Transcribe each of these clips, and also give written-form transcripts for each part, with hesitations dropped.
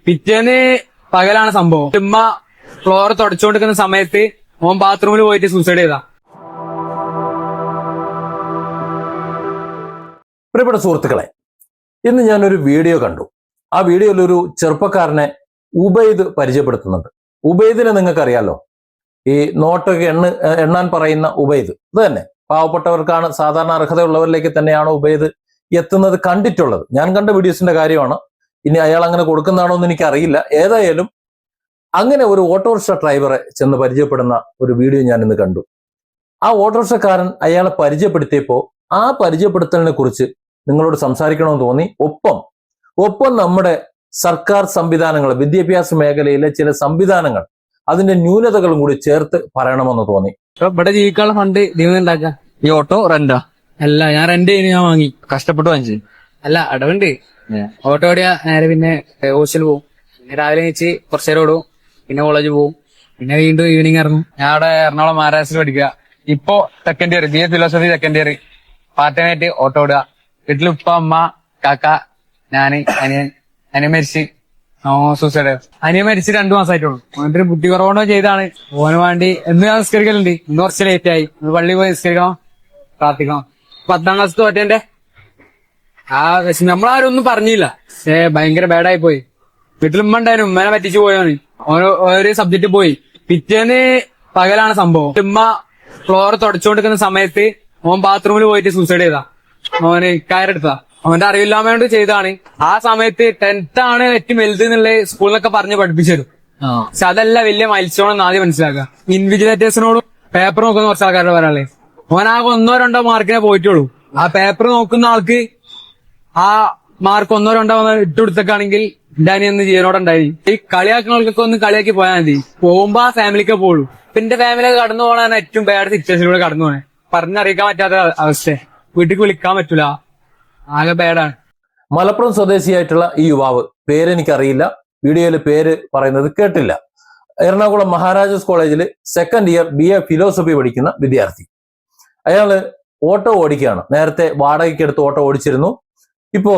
പിറ്റേന്ന് പകലാണ് സംഭവം. ഉമ്മ ഫ്ലോർ തുടച്ചുകൊണ്ടിരിക്കുന്ന സമയത്ത് ഓൻ ബാത്റൂമിൽ പോയിട്ട് സൂസൈഡ് ചെയ്താ. പ്രിയപ്പെട്ട സുഹൃത്തുക്കളെ, ഇന്ന് ഞാനൊരു വീഡിയോ കണ്ടു. ആ വീഡിയോയിൽ ഒരു ചെറുപ്പക്കാരനെ ഉബൈദ് പരിചയപ്പെടുത്തുന്നുണ്ട്. ഉബൈദിനെ നിങ്ങൾക്കറിയാലോ, ഈ നോട്ടൊക്കെ എണ്ണാൻ പറയുന്ന ഉബൈദ്. ഇത് തന്നെ പാവപ്പെട്ടവർക്കാണ്, സാധാരണ അർഹതയുള്ളവരിലേക്ക് തന്നെയാണ് ഉബൈദ് എത്തുന്നത് കണ്ടിട്ടുള്ളത്. ഞാൻ കണ്ട വീഡിയോസിന്റെ കാര്യമാണ്. ഇനി അയാൾ അങ്ങനെ കൊടുക്കുന്നതാണോ എന്ന് എനിക്ക് അറിയില്ല. ഏതായാലും അങ്ങനെ ഒരു ഓട്ടോറിക്ഷ ഡ്രൈവറെ ചെന്ന് പരിചയപ്പെടുന്ന ഒരു വീഡിയോ ഞാൻ ഇന്ന് കണ്ടു. ആ ഓട്ടോറിക്ഷക്കാരൻ അയാളെ പരിചയപ്പെടുത്തിയപ്പോൾ ആ പരിചയപ്പെടുത്തലിനെ കുറിച്ച് നിങ്ങളോട് സംസാരിക്കണമെന്ന് തോന്നി. ഒപ്പം നമ്മുടെ സർക്കാർ സംവിധാനങ്ങൾ, വിദ്യാഭ്യാസ മേഖലയിലെ ചില സംവിധാനങ്ങൾ, അതിന്റെ ന്യൂനതകളും കൂടി ചേർത്ത് പറയണമെന്ന് തോന്നി. ഇവിടെ ജീവിക്കാനുള്ള ഫണ്ട് ഉണ്ടാക്കാം. ഈ ഓട്ടോ റെന്റാ? അല്ല, ഞാൻ റെന്റ് ചെയ്യുന്ന, ഞാൻ വാങ്ങി കഷ്ടപ്പെട്ട് വാങ്ങിച്ചു. അല്ല, അടവുണ്ട്. ഓട്ടോ ഓടിയാ നേരെ പിന്നെ ഹോസ്റ്റലിൽ പോകും. രാവിലെ വെച്ച് കുറച്ചു നേരം ഓടും, പിന്നെ കോളേജ് പോകും, പിന്നെ വീണ്ടും ഈവനിങ് ഇറങ്ങും. ഞാൻ അവിടെ എറണാകുളം മഹാരാഷ്ട്രയിൽ പഠിക്കുക. ഇപ്പോ second year, BA philosophy second year. Part time ആയിട്ട് ഓട്ടോ ഓടുക. വീട്ടിൽ ഉപ്പ, അമ്മ, കാക്ക, ഞാന്, അനിയൻ മരിച്ച് സൂസൈഡ്. അനിയൻ മരിച്ച് 2 മാസമായിട്ടുള്ളൂ. എന്നിട്ട് ബുദ്ധി കുറവുണ്ടോ ചെയ്താണ്. ഓന് വേണ്ടി എന്ന് ഞാൻ നിസ്കരിക്കലുണ്ട്. ഇന്ന് കുറച്ച് ലേറ്റ് ആയി. പള്ളി പോയി നിസ്കരിക്കണം, പ്രാർത്ഥിക്കണം. 10ാം ക്ലാസ് തോറ്റേന്റെ ആ നമ്മളാരും ഒന്നും പറഞ്ഞില്ല. പക്ഷേ ഭയങ്കര ബാഡായി പോയി. വീട്ടിൽ ഉമ്മ ഉണ്ടായിരുന്നു. ഉമ്മനെ പറ്റിച്ചു പോയാണ്. ഒരു സബ്ജക്റ്റ് പോയി. പിറ്റേന്ന് പകലാണ് സംഭവം. ഉമ്മ ഫ്ലോർ തുടച്ചുകൊണ്ടിരിക്കുന്ന സമയത്ത് ഓൻ ബാത്റൂമിൽ പോയിട്ട് സൂസൈഡ് ചെയ്താ. ഓന് കയറെടുത്താ. അവന്റെ അറിവില്ലാമ ചെയ്താണ്. ആ സമയത്ത് 10th ആണ് ഏറ്റവും വലുത് എന്നുള്ള സ്കൂളിലൊക്കെ പറഞ്ഞ് പഠിപ്പിച്ചു തരും. പക്ഷെ അതല്ല വലിയ മൈൽസ്റ്റോൺ എന്ന് ആദ്യം മനസ്സിലാക്കുക. ഇൻവിജിലേറ്റേഴ്സിനോടും പേപ്പർ നോക്കുന്ന കുറച്ച് ആൾക്കാരുടെ പറയാളെ, ഓനാകെ 1-2 മാർക്കിനെ പോയിട്ടുള്ളൂ. ആ പേപ്പർ നോക്കുന്ന ആൾക്ക് ആ മാർക്ക് 1-2 ഇട്ടുകൊടുത്തൊക്കെയാണെങ്കിൽ എന്റെ അനിയന്ന് ജീവനോടുണ്ടായി. ഈ കളിയാക്കുന്നവർക്കൊക്കെ ഒന്ന് കളിയാക്കി പോയാൽ മതി. പോകുമ്പോ ആ ഫാമിലിക്ക് പോകുള്ളൂ. ഇപ്പൊ എന്റെ ഫാമിലിയൊക്കെ കടന്നു പോകാനാണ് ഏറ്റവും ബാഡ് സിറ്റുവേഷനിലൂടെ കടന്നു പോണേ. പറഞ്ഞറിയിക്കാൻ പറ്റാത്ത അവസ്ഥ. വീട്ടിലേക്ക് വിളിക്കാൻ പറ്റൂല. ആകെ ബാഡാണ്. മലപ്പുറം സ്വദേശിയായിട്ടുള്ള ഈ യുവാവ്, പേരെനിക്കറിയില്ല, വീഡിയോയിൽ പേര് പറയുന്നത് കേട്ടില്ല. എറണാകുളം മഹാരാജാസ് കോളേജിൽ സെക്കൻഡ് ഇയർ BA ഫിലോസഫി പഠിക്കുന്ന വിദ്യാർത്ഥി. അയാള് ഓട്ടോ ഓടിക്കുകയാണ്. നേരത്തെ വാടകയ്ക്ക് എടുത്ത് ഓട്ടോ ഓടിച്ചിരുന്നു. ഇപ്പോ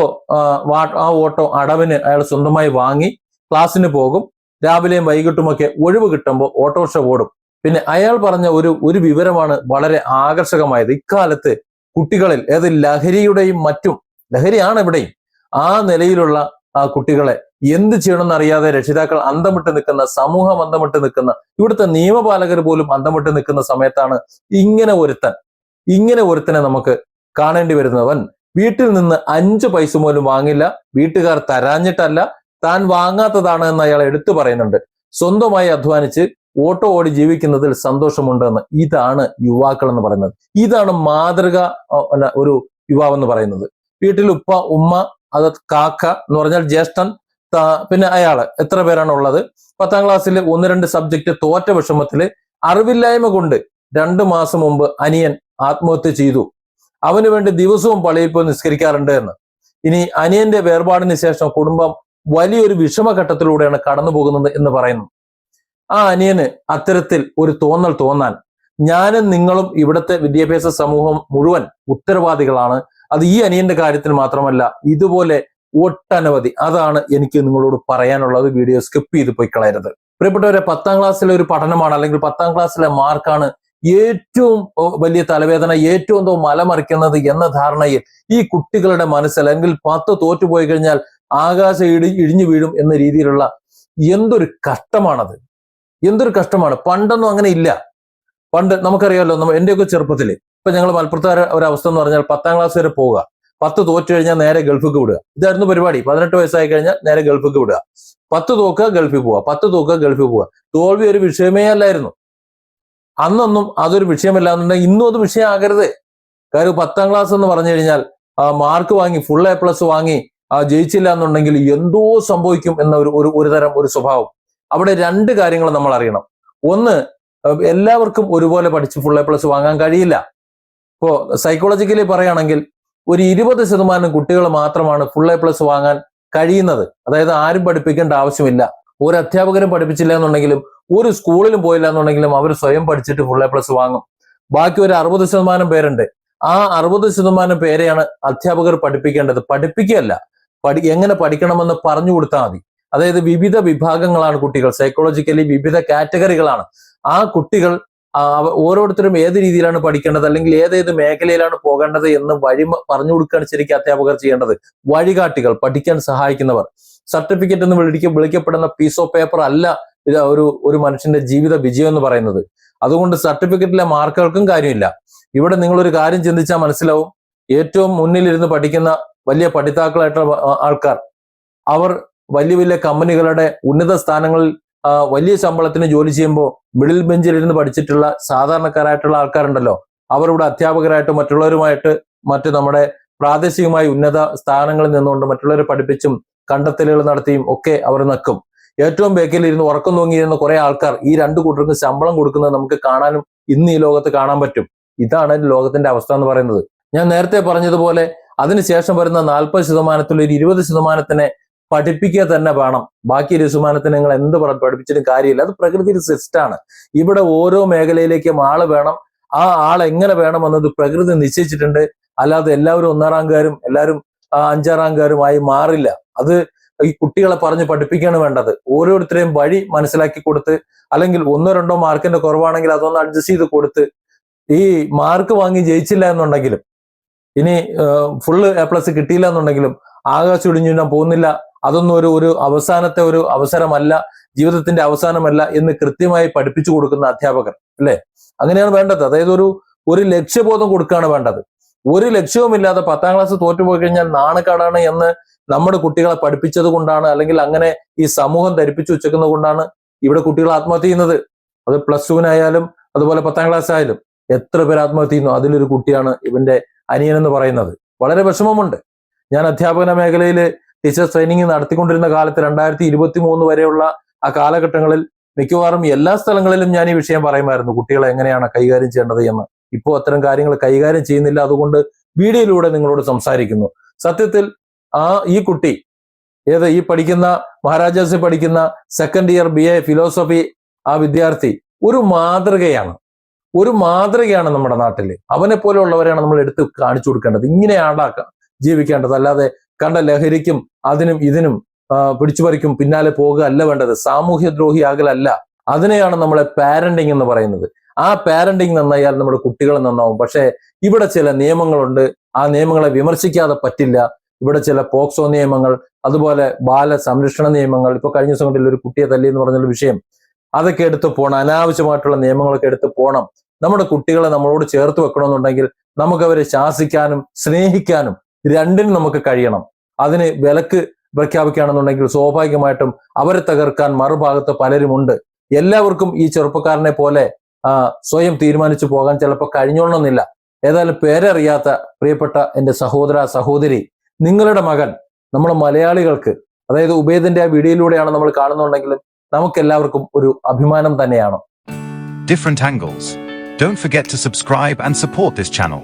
ആ ഓട്ടോ അടവിന് അയാൾ സ്വന്തമായി വാങ്ങി ക്ലാസ്സിന് പോകും. രാവിലെയും വൈകിട്ടുമൊക്കെ ഒഴിവ് കിട്ടുമ്പോൾ ഓട്ടോറിക്ഷ ഓടും. പിന്നെ അയാൾ പറഞ്ഞ ഒരു വിവരമാണ് വളരെ ആകർഷകമായത്. ഇക്കാലത്ത് കുട്ടികളിൽ ഏത് ലഹരിയുടെയും മറ്റും, ലഹരിയാണ് ഇവിടെയും, ആ നിലയിലുള്ള ആ കുട്ടികളെ എന്ത് ചെയ്യണമെന്ന് അറിയാതെ രക്ഷിതാക്കൾ അന്തമിട്ട് നിൽക്കുന്ന, സമൂഹം അന്തമിട്ട് നിൽക്കുന്ന, ഇവിടുത്തെ നിയമപാലകർ പോലും അന്തമിട്ട് നിൽക്കുന്ന സമയത്താണ് ഇങ്ങനെ ഒരുത്തനെ നമുക്ക് കാണേണ്ടി വരുന്നവൻ. വീട്ടിൽ നിന്ന് 5 പൈസ പോലും വാങ്ങില്ല. വീട്ടുകാർ തരാഞ്ഞിട്ടല്ല, താൻ വാങ്ങാത്തതാണ് എന്ന് അയാൾ എടുത്തു പറയുന്നുണ്ട്. സ്വന്തമായി അധ്വാനിച്ച് ഓട്ടോ ഓടി ജീവിക്കുന്നതിൽ സന്തോഷമുണ്ടെന്ന്. ഇതാണ് യുവാക്കൾ എന്ന് പറയുന്നത്. ഇതാണ് മാതൃക ഒരു യുവാവെന്ന് പറയുന്നത്. വീട്ടിൽ ഉപ്പ, ഉമ്മ, അത് കാക്ക എന്ന് പറഞ്ഞാൽ ജ്യേഷ്ഠൻ, പിന്നെ അയാള്, എത്ര പേരാണ് ഉള്ളത്. 10ാം ക്ലാസ്സിൽ 1-2 സബ്ജക്ട് തോറ്റ വിഷമത്തില് അറിവില്ലായ്മ കൊണ്ട് 2 മാസം മുമ്പ് അനിയൻ ആത്മഹത്യ ചെയ്തു. അവന് വേണ്ടി ദിവസവും പള്ളിയിൽ പോയി നിസ്കരിക്കാറുണ്ട് എന്ന്. ഇനി അനിയന്റെ വേർപാടിന് ശേഷം കുടുംബം വലിയൊരു വിഷമഘട്ടത്തിലൂടെയാണ് കടന്നു പോകുന്നത് എന്ന് പറയുന്നു. ആ അനിയന് അത്തരത്തിൽ ഒരു തോന്നാൻ ഞാനും നിങ്ങളും ഇവിടുത്തെ വിദ്യാഭ്യാസ സമൂഹം മുഴുവൻ ഉത്തരവാദികളാണ്. അത് ഈ അനിയന്റെ കാര്യത്തിൽ മാത്രമല്ല, ഇതുപോലെ ഒട്ടനവധി. അതാണ് എനിക്ക് നിങ്ങളോട് പറയാനുള്ളത്. വീഡിയോ സ്കിപ്പ് ചെയ്ത് പോയി കളയരുത്. പ്രിയപ്പെട്ടവരെ, 10ാം ക്ലാസ്സിലെ ഒരു പഠനമാണ്, അല്ലെങ്കിൽ 10ാം ക്ലാസ്സിലെ മാർക്കാണ് ഏറ്റവും വലിയ തലവേദന, ഏറ്റവും മലമറിക്കുന്നത് എന്ന ധാരണയിൽ ഈ കുട്ടികളുടെ മനസ്സിൽ, അല്ലെങ്കിൽ 10 തോറ്റുപോയി കഴിഞ്ഞാൽ ആകാശം ഇടിഞ്ഞു വീഴും എന്ന രീതിയിലുള്ള എന്തൊരു കഷ്ടമാണത്. എന്തൊരു കഷ്ടമാണ്. പണ്ടൊന്നും അങ്ങനെ ഇല്ല. പണ്ട് നമുക്കറിയാമല്ലോ, എന്റെയൊക്കെ ചെറുപ്പത്തില്, ഇപ്പൊ ഞങ്ങൾ മലപ്പുറത്തെ ഒരവസ്ഥ എന്ന് പറഞ്ഞാൽ 10ാം ക്ലാസ് വരെ പോവുക, 10 തോറ്റു കഴിഞ്ഞാൽ നേരെ ഗൾഫിക്ക് വിടുക. ഇതായിരുന്നു പരിപാടി. 18 വയസ്സായി കഴിഞ്ഞാൽ നേരെ ഗൾഫിക്ക് വിടുക. 10 തോക്കുക, ഗൾഫിൽ പോവുക, 10 തോക്കുക, ഗൾഫിൽ പോവുക. തോൽവി ഒരു വിഷയമേ അല്ലായിരുന്നു. അന്നൊന്നും അതൊരു വിഷയമല്ല എന്നുണ്ടെങ്കിൽ ഇന്നും അത് വിഷയമാകരുത്. കാര്യം 10ാം ക്ലാസ് എന്ന് പറഞ്ഞു കഴിഞ്ഞാൽ മാർക്ക് വാങ്ങി ഫുൾ A+ വാങ്ങി ജയിച്ചില്ല എന്നുണ്ടെങ്കിൽ എന്തോ സംഭവിക്കും എന്ന ഒരു തരം ഒരു സ്വഭാവം. അവിടെ 2 കാര്യങ്ങൾ നമ്മൾ അറിയണം. ഒന്ന്, എല്ലാവർക്കും ഒരുപോലെ പഠിച്ച് ഫുൾ A+ വാങ്ങാൻ കഴിയില്ല. ഇപ്പോ സൈക്കോളജിക്കലി പറയുകയാണെങ്കിൽ ഒരു 20% കുട്ടികൾ മാത്രമാണ് ഫുൾ A+ വാങ്ങാൻ കഴിയുന്നത്. അതായത് ആരും പഠിപ്പിക്കേണ്ട ആവശ്യമില്ല. ഒരു അധ്യാപകരും പഠിപ്പിച്ചില്ല എന്നുണ്ടെങ്കിലും, ഒരു സ്കൂളിലും പോയില്ല എന്നുണ്ടെങ്കിലും അവർ സ്വയം പഠിച്ചിട്ട് ഫുൾ A+ വാങ്ങും. ബാക്കി ഒരു 60% പേരുണ്ട്. ആ 60% പേരെയാണ് അധ്യാപകർ പഠിപ്പിക്കേണ്ടത്. പഠിപ്പിക്കുകയല്ല, എങ്ങനെ പഠിക്കണമെന്ന് പറഞ്ഞു കൊടുത്താൽ മതി. അതായത് വിവിധ വിഭാഗങ്ങളാണ് കുട്ടികൾ, സൈക്കോളജിക്കലി വിവിധ കാറ്റഗറികളാണ്. ആ കുട്ടികൾ ഓരോരുത്തരും ഏത് രീതിയിലാണ് പഠിക്കേണ്ടത്, അല്ലെങ്കിൽ ഏതേത് മേഖലയിലാണ് പോകേണ്ടത് എന്ന് വഴി പറഞ്ഞു കൊടുക്കുകയാണ് ശരിക്കും അധ്യാപകർ ചെയ്യേണ്ടത്. വഴികാട്ടികൾ, പഠിക്കാൻ സഹായിക്കുന്നവർ. സർട്ടിഫിക്കറ്റ് എന്ന് വിളിക്കപ്പെടുന്ന പീസ് ഓഫ് പേപ്പർ അല്ല ഇത് ഒരു മനുഷ്യന്റെ ജീവിത വിജയം എന്ന് പറയുന്നത്. അതുകൊണ്ട് സർട്ടിഫിക്കറ്റിലെ മാർക്കുകൾക്കും കാര്യമില്ല. ഇവിടെ നിങ്ങളൊരു കാര്യം ചിന്തിച്ചാൽ മനസ്സിലാവും. ഏറ്റവും മുന്നിലിരുന്ന് പഠിക്കുന്ന വലിയ പഠിതാക്കളായിട്ടുള്ള ആൾക്കാർ, അവർ വലിയ വലിയ കമ്പനികളുടെ ഉന്നത സ്ഥാനങ്ങളിൽ വലിയ ശമ്പളത്തിന് ജോലി ചെയ്യുമ്പോൾ മിഡിൽ ബെഞ്ചിലിരുന്ന് പഠിച്ചിട്ടുള്ള സാധാരണക്കാരായിട്ടുള്ള ആൾക്കാരുണ്ടല്ലോ, അവരുടെ അധ്യാപകരായിട്ട് മറ്റുള്ളവരുമായിട്ട് നമ്മുടെ പ്രാദേശികമായി ഉന്നത സ്ഥാനങ്ങളിൽ നിന്നുകൊണ്ട് മറ്റുള്ളവരെ പഠിപ്പിച്ചും കണ്ടെത്തലുകൾ നടത്തിയും ഒക്കെ അവർ നിൽക്കും. ഏറ്റവും ബേക്കിലിരുന്ന് ഉറക്കം തൂങ്ങിയിരുന്ന കുറെ ആൾക്കാർ ഈ രണ്ടു കൂട്ടർക്ക് ശമ്പളം കൊടുക്കുന്നത് നമുക്ക് കാണാനും ഇന്ന് ഈ ലോകത്ത് കാണാൻ പറ്റും. ഇതാണ് ലോകത്തിന്റെ അവസ്ഥ എന്ന് പറയുന്നത്. ഞാൻ നേരത്തെ പറഞ്ഞതുപോലെ അതിനുശേഷം വരുന്ന 40% ഒരു 20% പഠിപ്പിക്കുക തന്നെ വേണം. ബാക്കി 20% നിങ്ങൾ എന്ത് പഠിപ്പിച്ചിട്ടും കാര്യമില്ല. അത് പ്രകൃതിയുടെ സിസ്റ്റാണ്. ഇവിടെ ഓരോ മേഖലയിലേക്കും ആള് വേണം. ആ ആൾ എങ്ങനെ വേണമെന്നത് പ്രകൃതി നിശ്ചയിച്ചിട്ടുണ്ട്. അല്ലാതെ എല്ലാവരും 1 റാങ്കുകാരും എല്ലാവരും 5 റാങ്കുകാരുമായി മാറില്ല. അത് ഈ കുട്ടികളെ പറഞ്ഞ് പഠിപ്പിക്കുകയാണ് വേണ്ടത്. ഓരോരുത്തരെയും വഴി മനസ്സിലാക്കി കൊടുത്ത്, അല്ലെങ്കിൽ 1-2 മാർക്കിന്റെ കുറവാണെങ്കിൽ അതൊന്ന് അഡ്ജസ്റ്റ് ചെയ്ത് കൊടുത്ത്, ഈ മാർക്ക് വാങ്ങി ജയിച്ചില്ല എന്നുണ്ടെങ്കിലും, ഇനി ഫുള്ള് A+ കിട്ടിയില്ല എന്നുണ്ടെങ്കിലും ആകാശം ഇടിഞ്ഞു ഞാൻ പോകുന്നില്ല, അതൊന്നും ഒരു അവസാനത്തെ ഒരു അവസരമല്ല, ജീവിതത്തിന്റെ അവസാനമല്ല എന്ന് കൃത്യമായി പഠിപ്പിച്ചു കൊടുക്കുന്ന അധ്യാപകർ അല്ലെ? അങ്ങനെയാണ് വേണ്ടത്. അതായത് ഒരു ലക്ഷ്യബോധം കൊടുക്കുകയാണ് വേണ്ടത്. ഒരു ലക്ഷ്യവുമില്ലാതെ 10ാം ക്ലാസ് തോറ്റുപോയി കഴിഞ്ഞാൽ നാണക്കേടാണ് എന്ന് നമ്മുടെ കുട്ടികളെ പഠിപ്പിച്ചത് കൊണ്ടാണ്, അല്ലെങ്കിൽ അങ്ങനെ ഈ സമൂഹം ധരിപ്പിച്ചു വെച്ചേക്കുന്നത് കൊണ്ടാണ് ഇവിടെ കുട്ടികൾ ആത്മഹത്യ ചെയ്യുന്നത്. അത് +2-നായാലും അതുപോലെ 10ാം ക്ലാസ് ആയാലും എത്ര പേര് ആത്മഹത്യ ചെയ്യുന്നു. അതിലൊരു കുട്ടിയാണ് ഇവന്റെ അനിയൻ എന്ന് പറയുന്നത്. വളരെ വിഷമമുണ്ട്. ഞാൻ അധ്യാപന മേഖലയിൽ ടീച്ചർ ട്രെയിനിങ് നടത്തിക്കൊണ്ടിരുന്ന കാലത്ത് 2023 വരെയുള്ള ആ കാലഘട്ടങ്ങളിൽ മിക്കവാറും എല്ലാ സ്ഥലങ്ങളിലും ഞാൻ ഈ വിഷയം പറയുമായിരുന്നു, കുട്ടികളെ എങ്ങനെയാണ് കൈകാര്യം ചെയ്യേണ്ടത് എന്ന്. ഇപ്പോൾ അത്തരം കാര്യങ്ങൾ കൈകാര്യം ചെയ്യുന്നില്ല. അതുകൊണ്ട് വീഡിയോയിലൂടെ നിങ്ങളോട് സംസാരിക്കുന്നു. സത്യത്തിൽ ഈ കുട്ടി ഈ പഠിക്കുന്ന മഹാരാജാസിൽ പഠിക്കുന്ന 2nd ഇയർ BA ഫിലോസഫി ആ വിദ്യാർത്ഥി ഒരു മാതൃകയാണ് നമ്മുടെ നാട്ടില്. അവനെ പോലെയുള്ളവരെയാണ് നമ്മൾ എടുത്ത് കാണിച്ചു കൊടുക്കേണ്ടത്. ഇങ്ങനെയാണ് ജീവിക്കേണ്ടത്. അല്ലാതെ കണ്ട ലഹരിക്കും അതിനും ഇതിനും പിടിച്ചുപറിക്കും പിന്നാലെ പോകുക അല്ല വേണ്ടത്. സാമൂഹ്യ ദ്രോഹിയാകലല്ല. അതിനെയാണ് നമ്മളെ പാരന്റിങ് എന്ന് പറയുന്നത്. ആ പാരന്റിങ് നന്നായാൽ നമ്മുടെ കുട്ടികൾ നന്നാവും. പക്ഷേ ഇവിടെ ചില നിയമങ്ങളുണ്ട്. ആ നിയമങ്ങളെ വിമർശിക്കാതെ പറ്റില്ല. ഇവിടെ ചില പോക്സോ നിയമങ്ങൾ, അതുപോലെ ബാല സംരക്ഷണ നിയമങ്ങൾ, ഇപ്പൊ കഴിഞ്ഞ ദിവസം കൊണ്ടില്ല ഒരു കുട്ടിയെ തല്ലി എന്ന് പറഞ്ഞൊരു വിഷയം, അതൊക്കെ എടുത്ത് പോകണം. അനാവശ്യമായിട്ടുള്ള നിയമങ്ങളൊക്കെ എടുത്ത് പോകണം. നമ്മുടെ കുട്ടികളെ നമ്മളോട് ചേർത്ത് വെക്കണമെന്നുണ്ടെങ്കിൽ നമുക്കവരെ ശാസിക്കാനും സ്നേഹിക്കാനും രണ്ടിനും നമുക്ക് കഴിയണം. അതിന് വിലക്ക് പ്രഖ്യാപിക്കുകയാണെന്നുണ്ടെങ്കിൽ സ്വാഭാവികമായിട്ടും അവരെ തകർക്കാൻ മറുഭാഗത്ത് പലരുമുണ്ട്. എല്ലാവർക്കും ഈ ചെറുപ്പക്കാരനെ പോലെ സ്വയം തീരുമാനിച്ചു പോകാൻ ചിലപ്പോൾ കഴിഞ്ഞോളണമെന്നില്ല. ഏതായാലും പേരറിയാത്ത പ്രിയപ്പെട്ട എൻ്റെ സഹോദര സഹോദരി, നിങ്ങളുടെ മകൻ നമ്മളെ മലയാളികൾക്ക്, അതായത് ഉബൈദിന്റെ ആ വീഡിയോയിലൂടെയാണ് നമ്മൾ കാണുന്നുണ്ടെങ്കിലും നമുക്കെല്ലാവർക്കും ഒരു അഭിമാനം തന്നെയാണ്. Different angles. Don't forget to subscribe and support this channel.